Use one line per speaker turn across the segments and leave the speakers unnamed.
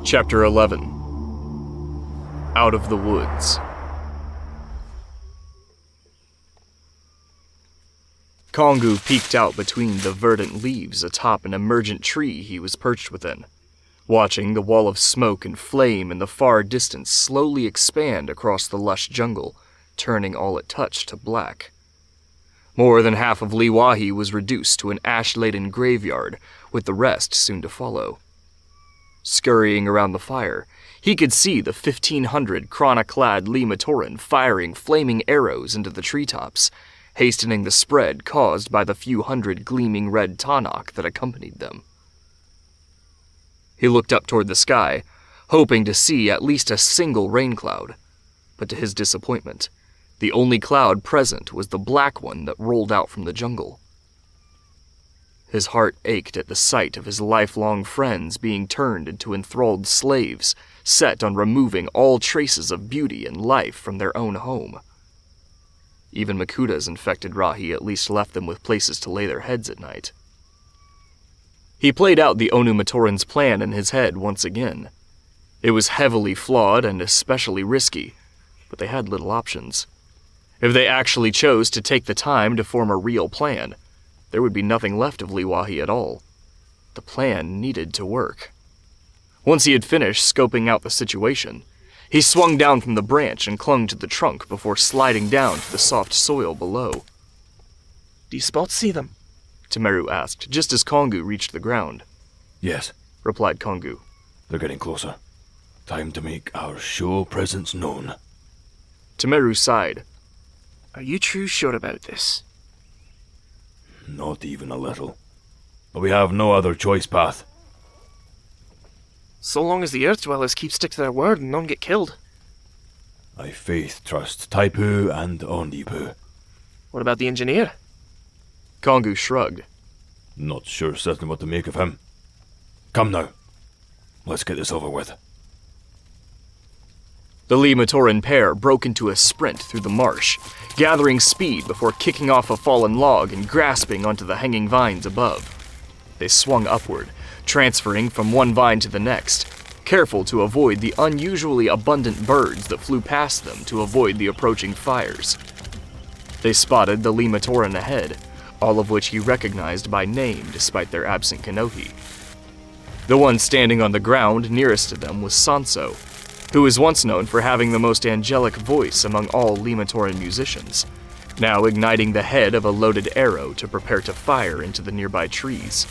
Chapter 11. Out of the Woods. Kongu peeked out between the verdant leaves atop an emergent tree he was perched within, watching the wall of smoke and flame in the far distance slowly expand across the lush jungle, turning all it touched to black. More than half of Le-Wahi was reduced to an ash-laden graveyard, with the rest soon to follow. Scurrying around the fire, he could see the 1,500 chroniclad Le-Matoran firing flaming arrows into the treetops, hastening the spread caused by the few hundred gleaming red Tanakh that accompanied them. He looked up toward the sky, hoping to see at least a single rain cloud, but to his disappointment, the only cloud present was the black one that rolled out from the jungle. His heart ached at the sight of his lifelong friends being turned into enthralled slaves, set on removing all traces of beauty and life from their own home. Even Makuta's infected Rahi at least left them with places to lay their heads at night. He played out the Onu Matoran's plan in his head once again. It was heavily flawed and especially risky, but they had little options. If they actually chose to take the time to form a real plan, there would be nothing left of Le-Wahi at all. The plan needed to work. Once he had finished scoping out the situation, he swung down from the branch and clung to the trunk before sliding down to the soft soil below.
Do you spot see them?
Tamaru asked, just as Kongu reached the ground.
Yes,
replied Kongu.
They're getting closer. Time to make our show presence known.
Tamaru sighed.
Are you true sure about this?
Not even a little. But we have no other choice path.
So long as the Earth Dwellers keep stick to their word and none get killed.
I faith trust Taipu and Onepu.
What about the engineer?
Kongu shrugged.
Not sure certain what to make of him. Come now. Let's get this over with.
The Le-Matoran pair broke into a sprint through the marsh, gathering speed before kicking off a fallen log and grasping onto the hanging vines above. They swung upward, transferring from one vine to the next, careful to avoid the unusually abundant birds that flew past them to avoid the approaching fires. They spotted the Le-Matoran ahead, all of which he recognized by name despite their absent Kanohi. The one standing on the ground nearest to them was Sanso, who was once known for having the most angelic voice among all Le-Matoran musicians, now igniting the head of a loaded arrow to prepare to fire into the nearby trees.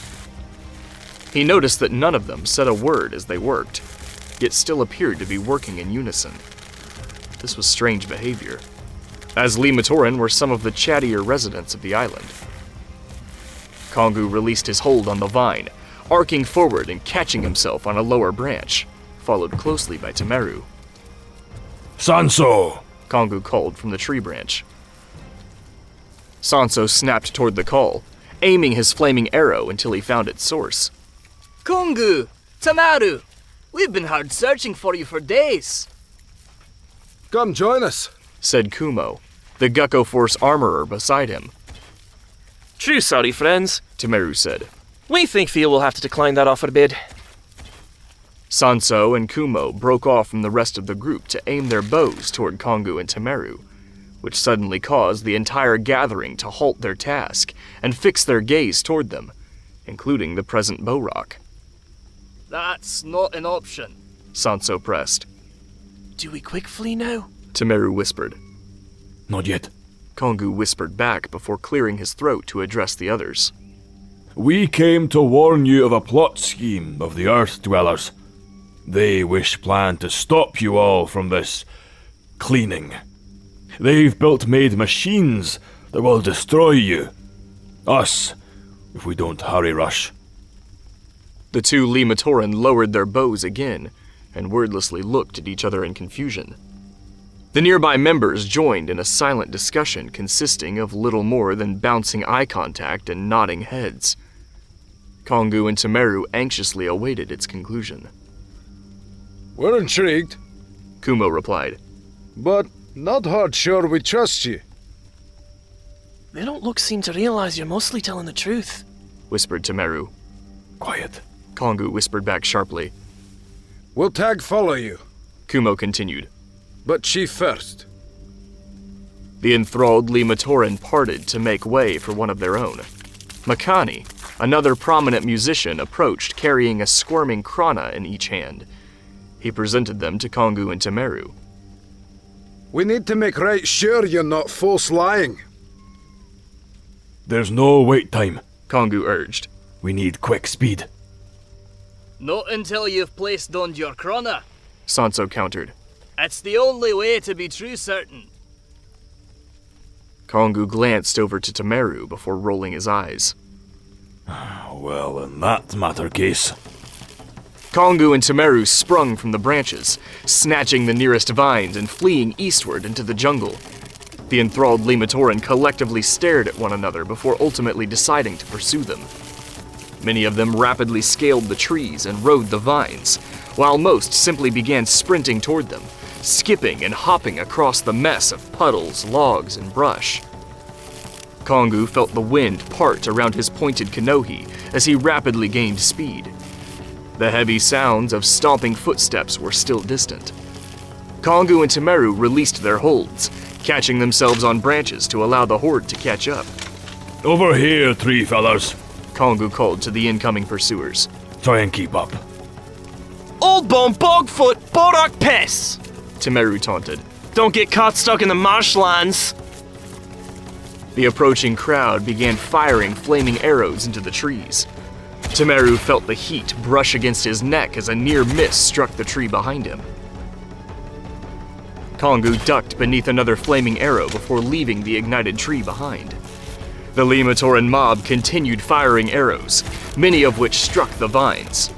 He noticed that none of them said a word as they worked, yet still appeared to be working in unison. This was strange behavior, as Le-Matoran were some of the chattier residents of the island. Kongu released his hold on the vine, arcing forward and catching himself on a lower branch, followed closely by Tamaru.
Sanso!
Kongu called from the tree branch. Sanso snapped toward the call, aiming his flaming arrow until he found its source.
Kongu! Tamaru! We've been hard searching for you for days.
Come join us,
said Kumo, the Gukko Force armorer beside him.
True sorry, friends,
Tamaru said.
We think Theo will have to decline that offer bid.
Sanso and Kumo broke off from the rest of the group to aim their bows toward Kongu and Tamaru, which suddenly caused the entire gathering to halt their task and fix their gaze toward them, including the present Bohrok.
That's not an option,
Sanso pressed.
Do we quick flee now?
Tamaru whispered.
Not yet,
Kongu whispered back before clearing his throat to address the others.
We came to warn you of a plot scheme of the Earth Dwellers. They plan to stop you all from this cleaning. They've built-made machines that will destroy you. Us, if we don't hurry rush.
The two Le-Matoran lowered their bows again and wordlessly looked at each other in confusion. The nearby members joined in a silent discussion consisting of little more than bouncing eye contact and nodding heads. Kongu and Tamaru anxiously awaited its conclusion.
We're intrigued,
Kumo replied,
but not hard sure we trust you.
They don't seem to realize you're mostly telling the truth,
whispered Tamaru.
Quiet,
Kongu whispered back sharply.
We'll tag follow you,
Kumo continued.
but chief first.
The enthralled Le-Matoran parted to make way for one of their own. Makani, another prominent musician, approached carrying a squirming Kana in each hand. He presented them to Kongu and Tamaru.
We need to make right sure you're not false lying.
There's no wait time.
Kongu urged.
We need quick speed.
Not until you've placed donned your krona.
Sanso countered.
It's the only way to be true certain.
Kongu glanced over to Tamaru before rolling his eyes.
Well, in that matter case.
Kongu and Tamaru sprung from the branches, snatching the nearest vines and fleeing eastward into the jungle. The enthralled Le-Matoran collectively stared at one another before ultimately deciding to pursue them. Many of them rapidly scaled the trees and rode the vines, while most simply began sprinting toward them, skipping and hopping across the mess of puddles, logs, and brush. Kongu felt the wind part around his pointed kanohi as he rapidly gained speed. The heavy sounds of stomping footsteps were still distant. Kongu and Tamaru released their holds, catching themselves on branches to allow the horde to catch up.
Over here, three fellas.
Kongu called to the incoming pursuers.
Try and keep up.
Old bone bogfoot, Bohrok piss!
Tamaru taunted.
Don't get caught stuck in the marshlands.
The approaching crowd began firing flaming arrows into the trees. Tamaru felt the heat brush against his neck as a near miss struck the tree behind him. Kongu ducked beneath another flaming arrow before leaving the ignited tree behind. The Le-Matoran mob continued firing arrows, many of which struck the vines.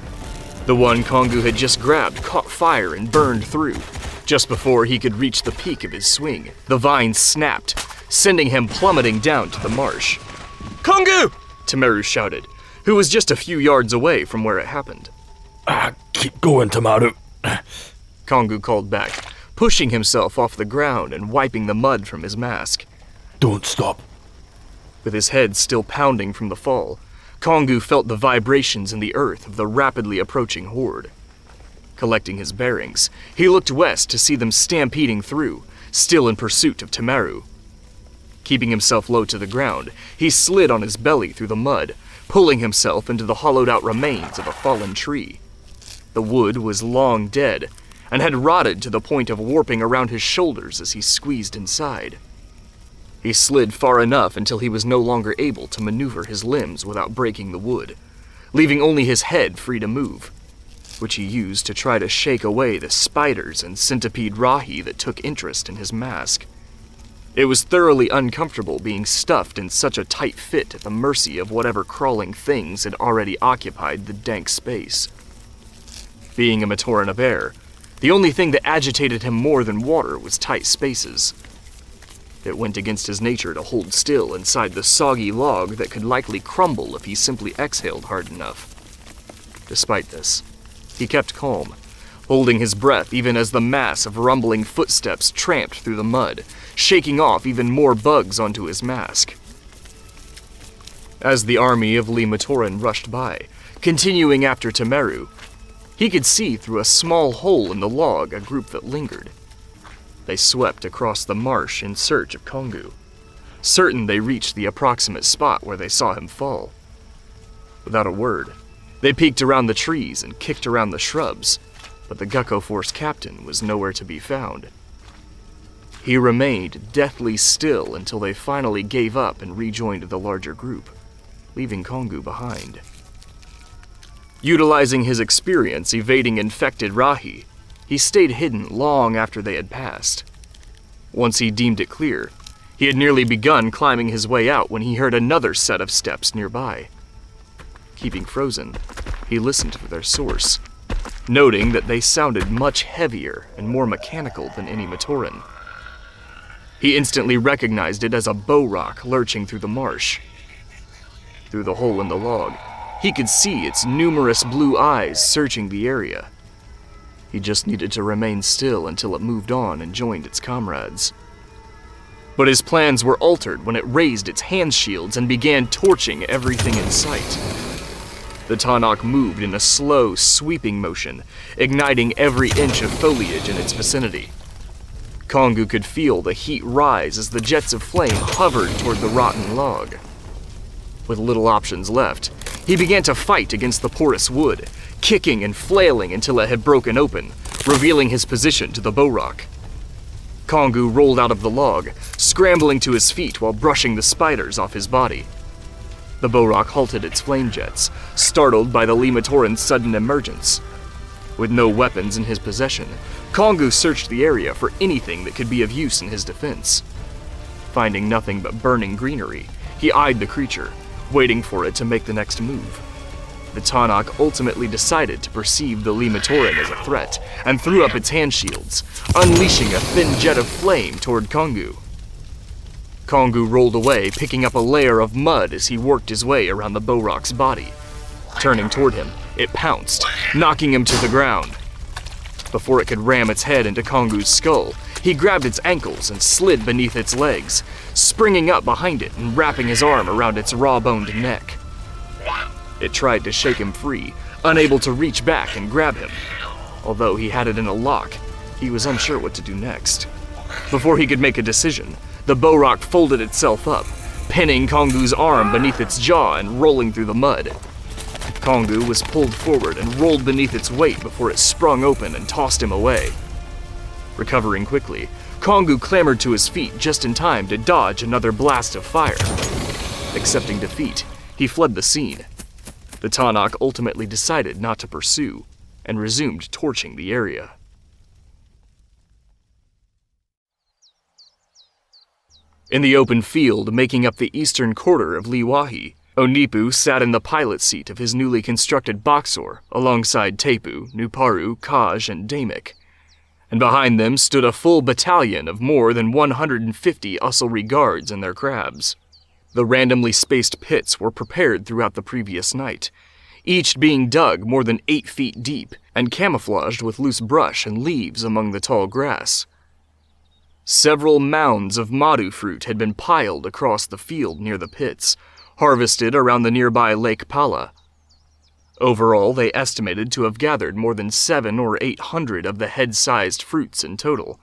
The one Kongu had just grabbed caught fire and burned through. Just before he could reach the peak of his swing, the vines snapped, sending him plummeting down to the marsh.
Kongu!
Tamaru shouted, who was just a few yards away from where it happened.
Keep going, Tamaru.
Kongu called back, pushing himself off the ground and wiping the mud from his mask.
Don't stop.
With his head still pounding from the fall, Kongu felt the vibrations in the earth of the rapidly approaching horde. Collecting his bearings, he looked west to see them stampeding through, still in pursuit of Tamaru. Keeping himself low to the ground, he slid on his belly through the mud, pulling himself into the hollowed-out remains of a fallen tree. The wood was long dead, and had rotted to the point of warping around his shoulders as he squeezed inside. He slid far enough until he was no longer able to maneuver his limbs without breaking the wood, leaving only his head free to move, which he used to try to shake away the spiders and centipede rahi that took interest in his mask. It was thoroughly uncomfortable being stuffed in such a tight fit at the mercy of whatever crawling things had already occupied the dank space. Being a Matoran of air, the only thing that agitated him more than water was tight spaces. It went against his nature to hold still inside the soggy log that could likely crumble if he simply exhaled hard enough. Despite this, he kept calm, holding his breath even as the mass of rumbling footsteps tramped through the mud, shaking off even more bugs onto his mask. As the army of Le-Matoran rushed by, continuing after Tamaru, he could see through a small hole in the log a group that lingered. They swept across the marsh in search of Kongu, certain they reached the approximate spot where they saw him fall. Without a word, they peeked around the trees and kicked around the shrubs, but the Gakko Force captain was nowhere to be found. He remained deathly still until they finally gave up and rejoined the larger group, leaving Kongu behind. Utilizing his experience evading infected rahi, he stayed hidden long after they had passed. Once he deemed it clear, he had nearly begun climbing his way out when he heard another set of steps nearby. Keeping frozen, he listened for their source, noting that they sounded much heavier and more mechanical than any Matoran. He instantly recognized it as a Bohrok lurching through the marsh. Through the hole in the log, he could see its numerous blue eyes searching the area. He just needed to remain still until it moved on and joined its comrades. But his plans were altered when it raised its hand shields and began torching everything in sight. The Tanakh moved in a slow, sweeping motion, igniting every inch of foliage in its vicinity. Kongu could feel the heat rise as the jets of flame hovered toward the rotten log. With little options left, he began to fight against the porous wood, kicking and flailing until it had broken open, revealing his position to the Bohrok. Kongu rolled out of the log, scrambling to his feet while brushing the spiders off his body. The Bohrok halted its flame jets, startled by the Lematoran's sudden emergence. With no weapons in his possession, Kongu searched the area for anything that could be of use in his defense. Finding nothing but burning greenery, he eyed the creature, waiting for it to make the next move. The Tanakh ultimately decided to perceive the Lematoran as a threat and threw up its hand shields, unleashing a thin jet of flame toward Kongu. Kongu rolled away, picking up a layer of mud as he worked his way around the Bohrok's body. Turning toward him, it pounced, knocking him to the ground. Before it could ram its head into Kongu's skull, he grabbed its ankles and slid beneath its legs, springing up behind it and wrapping his arm around its raw-boned neck. It tried to shake him free, unable to reach back and grab him. Although he had it in a lock, he was unsure what to do next. Before he could make a decision, the Bohrok folded itself up, pinning Kongu's arm beneath its jaw and rolling through the mud. Kongu was pulled forward and rolled beneath its weight before it sprung open and tossed him away. Recovering quickly, Kongu clambered to his feet just in time to dodge another blast of fire. Accepting defeat, he fled the scene. The Tanakh ultimately decided not to pursue and resumed torching the area. In the open field making up the eastern quarter of Le-Wahi, Onepu sat in the pilot seat of his newly constructed boxor alongside Tepu, Nuparu, Gage, and Damik. And behind them stood a full battalion of more than 150 Usselry guards and their crabs. The randomly spaced pits were prepared throughout the previous night, each being dug more than 8 feet deep and camouflaged with loose brush and leaves among the tall grass. Several mounds of madu fruit had been piled across the field near the pits, harvested around the nearby Lake Pala. Overall, they estimated to have gathered more than 700 or 800 of the head-sized fruits in total,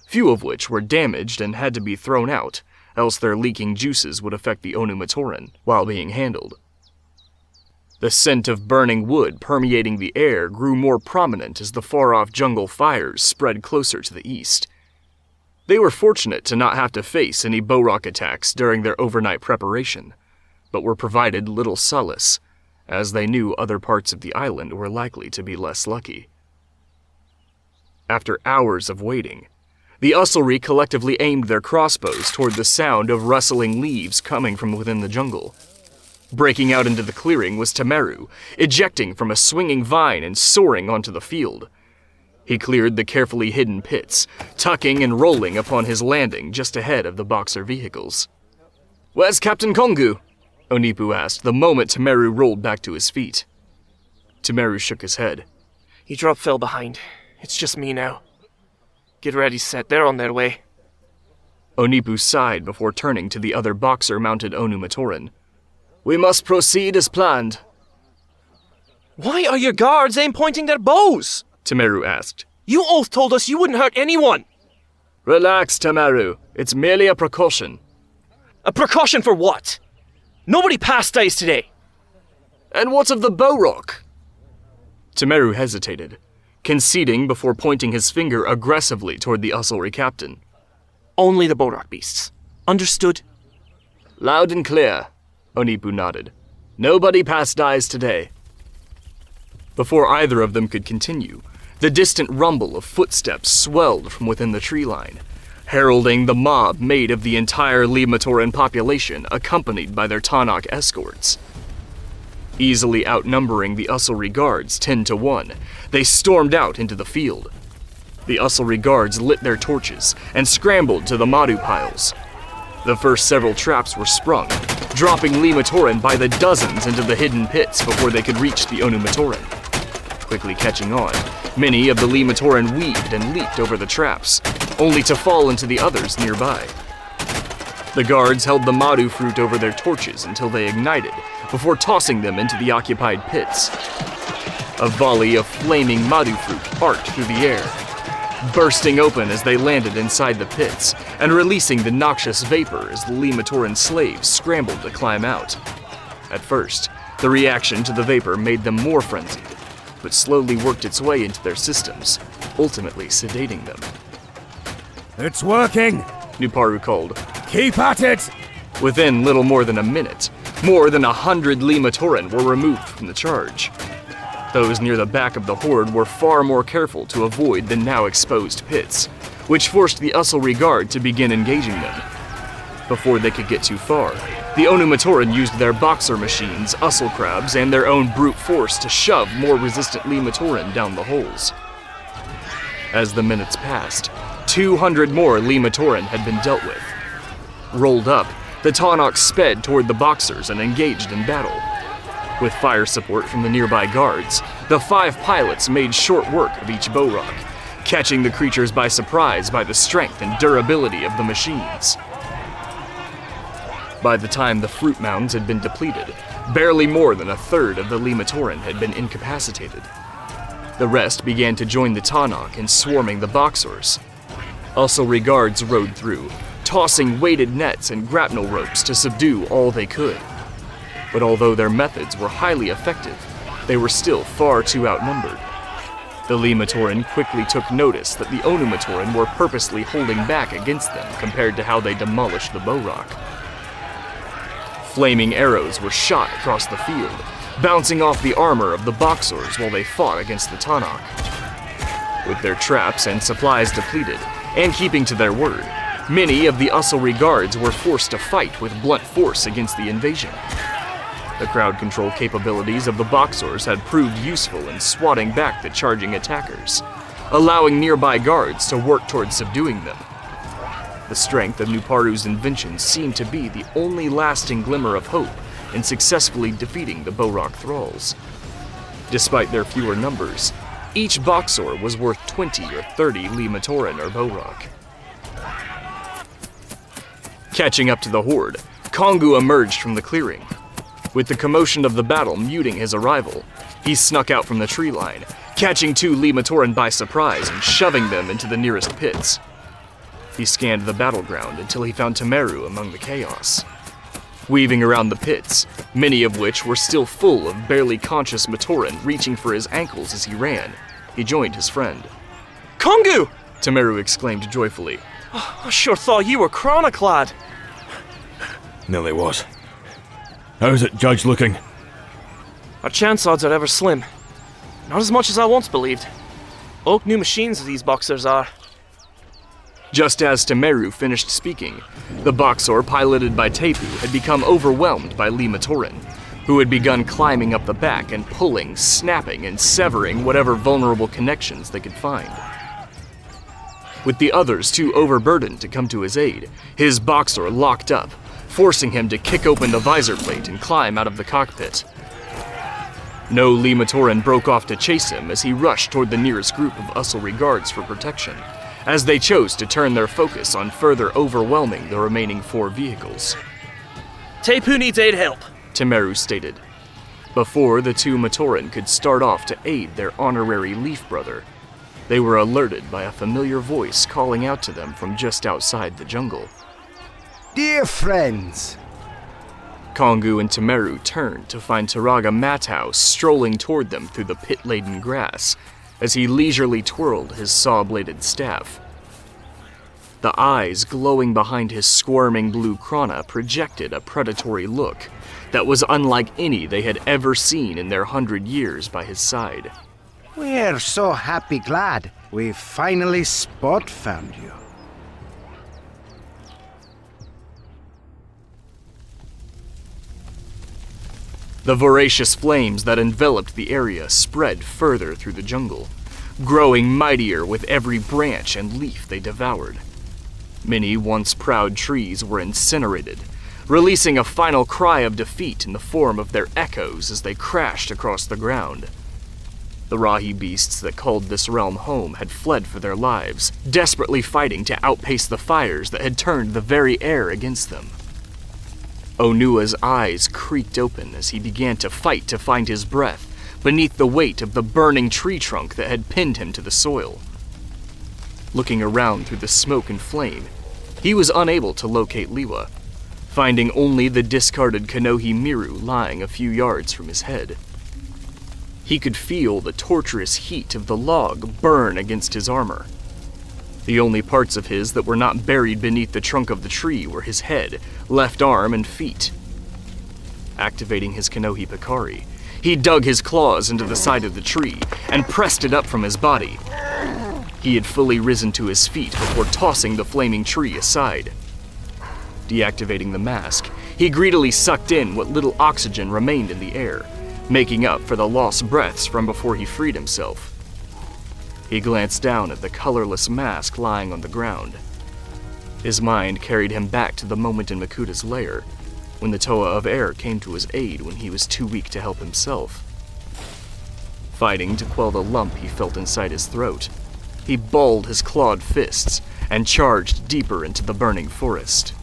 few of which were damaged and had to be thrown out, else their leaking juices would affect the Onumatoran while being handled. The scent of burning wood permeating the air grew more prominent as the far-off jungle fires spread closer to the east. They were fortunate to not have to face any Bohrok attacks during their overnight preparation, but were provided little solace, as they knew other parts of the island were likely to be less lucky. After hours of waiting, the Usselry collectively aimed their crossbows toward the sound of rustling leaves coming from within the jungle. Breaking out into the clearing was Tamaru, ejecting from a swinging vine and soaring onto the field. He cleared the carefully hidden pits, tucking and rolling upon his landing just ahead of the boxer vehicles. "Where's Captain Kongu?" Onepu asked the moment Tamaru rolled back to his feet. Tamaru shook his head.
He fell behind. It's just me now. Get ready, Seth. They're on their way.
Onepu sighed before turning to the other boxer-mounted Onumatoran.
"We must proceed as planned."
Why are your guards aim-pointing their bows?
Tamaru asked.
You oath told us you wouldn't hurt anyone.
Relax, Tamaru. It's merely a precaution.
A precaution for what? Nobody passed ice today.
And what of the Bohrok?
Tamaru hesitated, conceding before pointing his finger aggressively toward the Usselry captain.
Only the Bohrok beasts. Understood?
Loud and clear, Onepu nodded. Nobody passed ice today.
Before either of them could continue, the distant rumble of footsteps swelled from within the tree line, heralding the mob made of the entire Lematoran population accompanied by their Tanakh escorts. Easily outnumbering the Usselry guards 10-1, they stormed out into the field. The Usselry guards lit their torches and scrambled to the Madu piles. The first several traps were sprung, dropping Lematoran by the dozens into the hidden pits before they could reach the Onumatoran. Quickly catching on, many of the Lematoran weaved and leaped over the traps, only to fall into the others nearby. The guards held the Madu fruit over their torches until they ignited, before tossing them into the occupied pits. A volley of flaming madu fruit arced through the air, bursting open as they landed inside the pits and releasing the noxious vapor as the Le-Matoran slaves scrambled to climb out. At first, the reaction to the vapor made them more frenzied, but slowly worked its way into their systems, ultimately sedating them.
It's working!
Nuparu called.
Keep at it!
Within little more than a minute, more than 100 Le-Matoran were removed from the charge. Those near the back of the horde were far more careful to avoid the now exposed pits, which forced the Usselry Guard to begin engaging them. Before they could get too far, the Onumatoran used their boxer machines, Ussel crabs, and their own brute force to shove more resistant Le-Matoran down the holes. As the minutes passed, 200 more Le-Matoran had been dealt with. Rolled up, the Taunok sped toward the boxers and engaged in battle. With fire support from the nearby guards, the 5 pilots made short work of each Bohrok, catching the creatures by surprise by the strength and durability of the machines. By the time the fruit mounds had been depleted, barely more than a third of the Le-Matoran had been incapacitated. The rest began to join the Taunok in swarming the boxers. Usselry guards rode through, tossing weighted nets and grapnel ropes to subdue all they could. But although their methods were highly effective, they were still far too outnumbered. The Le-Matoran quickly took notice that the Onumatoran were purposely holding back against them compared to how they demolished the Bohrok. Flaming arrows were shot across the field, bouncing off the armor of the boxers while they fought against the Taunok. With their traps and supplies depleted, and keeping to their word, many of the Usselry guards were forced to fight with blunt force against the invasion. The crowd control capabilities of the boxers had proved useful in swatting back the charging attackers, allowing nearby guards to work towards subduing them. The strength of Nuparu's inventions seemed to be the only lasting glimmer of hope in successfully defeating the Bohrok thralls. Despite their fewer numbers, each boxer was worth 20 or 30 Le-Matoran or Bohrok. Catching up to the horde, Kongu emerged from the clearing. With the commotion of the battle muting his arrival, he snuck out from the tree line, catching 2 Le-Matoran by surprise and shoving them into the nearest pits. He scanned the battleground until he found Tamaru among the chaos. Weaving around the pits, many of which were still full of barely conscious Matoran reaching for his ankles as he ran, he joined his friend.
Kongu!
Tamaru exclaimed joyfully.
I sure thought you were chroniclad.
Nearly was. How's it, Judge, looking?
Our chance odds are ever slim. Not as much as I once believed. Oak new machines these boxers are.
Just as Tamaru finished speaking, the boxer piloted by Tepu had become overwhelmed by Le-Matoran, who had begun climbing up the back and pulling, snapping, and severing whatever vulnerable connections they could find. With the others too overburdened to come to his aid, his boxer locked up, forcing him to kick open the visor plate and climb out of the cockpit. No Le-Matoran broke off to chase him as he rushed toward the nearest group of Usselry guards for protection, as they chose to turn their focus on further overwhelming the remaining 4 vehicles.
Tepu needs aid help,
Tamaru stated. Before the 2 Matoran could start off to aid their honorary Leaf brother, they were alerted by a familiar voice calling out to them from just outside the jungle.
Dear friends!
Kongu and Tamaru turned to find Turaga Matau strolling toward them through the pit-laden grass as he leisurely twirled his saw-bladed staff. The eyes glowing behind his squirming blue krona projected a predatory look that was unlike any they had ever seen in their 100 years by his side.
We're so happy glad we finally found you.
The voracious flames that enveloped the area spread further through the jungle, growing mightier with every branch and leaf they devoured. Many once proud trees were incinerated, releasing a final cry of defeat in the form of their echoes as they crashed across the ground. The Rahi beasts that called this realm home had fled for their lives, desperately fighting to outpace the fires that had turned the very air against them. Onua's eyes creaked open as he began to fight to find his breath beneath the weight of the burning tree trunk that had pinned him to the soil. Looking around through the smoke and flame, he was unable to locate Liwa, finding only the discarded Kanohi Miru lying a few yards from his head. He could feel the torturous heat of the log burn against his armor. The only parts of his that were not buried beneath the trunk of the tree were his head, left arm, and feet. Activating his Kanohi Pikari, he dug his claws into the side of the tree and pressed it up from his body. He had fully risen to his feet before tossing the flaming tree aside. Deactivating the mask, he greedily sucked in what little oxygen remained in the air, making up for the lost breaths from before he freed himself. He glanced down at the colorless mask lying on the ground. His mind carried him back to the moment in Makuta's lair, when the Toa of Air came to his aid when he was too weak to help himself. Fighting to quell the lump he felt inside his throat, he balled his clawed fists and charged deeper into the burning forest.